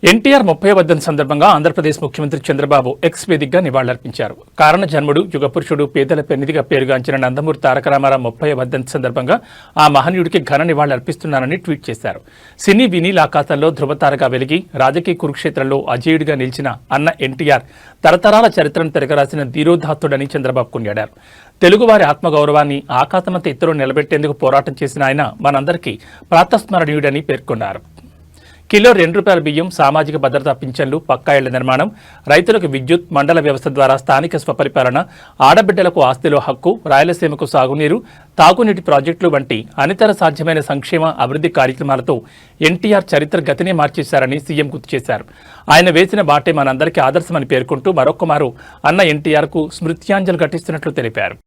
ఎన్టీఆర్ 30వ వర్ధంతి సందర్భంగా ఆంధ్రప్రదేశ్ ముఖ్యమంత్రి చంద్రబాబు ఎక్స్ వేదికగా నివాళులర్పించారు. కారణ జన్ముడు, యుగపురుషుడు, పేదల పెన్నిధిగా పేరుగాంచిన నందమూరి తారక రామారావు 30వ వర్ధంతి సందర్భంగా ఆ మహనీయుడికి ఘన నివాళులర్పిస్తున్నానని ట్వీట్ చేశారు. సినీ వినీల్ ఆకాశంలో ధృవతారగా వెలిగి రాజకీయ కురుక్షేత్రంలో అజేయుడిగా నిలిచిన అన్న ఎన్టీఆర్ తరతరాల చరిత్రను తిరగరాసిన ధీరోదాత్తుడని చంద్రబాబు కొనియాడారు. తెలుగువారి ఆత్మగౌరవాన్ని ఆకాశమంత ఎత్తులో నిలబెట్టేందుకు పోరాటం చేసిన ఆయన మనందరికీ ప్రాతస్మరణీయుడని పేర్కొన్నారు. కిలో ₹2 బియ్యం, సామాజిక భద్రతా పింఛన్లు, పక్కా ఇళ్ల నిర్మాణం, రైతులకు విద్యుత్, మండల వ్యవస్థ ద్వారా స్థానిక స్వపరిపాలన, ఆడబిడ్డలకు ఆస్తిలో హక్కు, రాయలసీమకు సాగునీరు, తాగునీటి ప్రాజెక్టులు వంటి అనితర సాధ్యమైన సంక్షేమ అభివృద్ధి కార్యక్రమాలతో ఎన్టీఆర్ చరిత్ర గతినే మార్చేశారని సీఎం గుర్తు చేశారు. ఆయన వేసిన బాటే మనందరికీ ఆదర్శమని పేర్కొంటూ మరొక్కమారు అన్న ఎన్టీఆర్కు స్మృత్యాంజలి ఘటిస్తున్నట్లు తెలిపారు.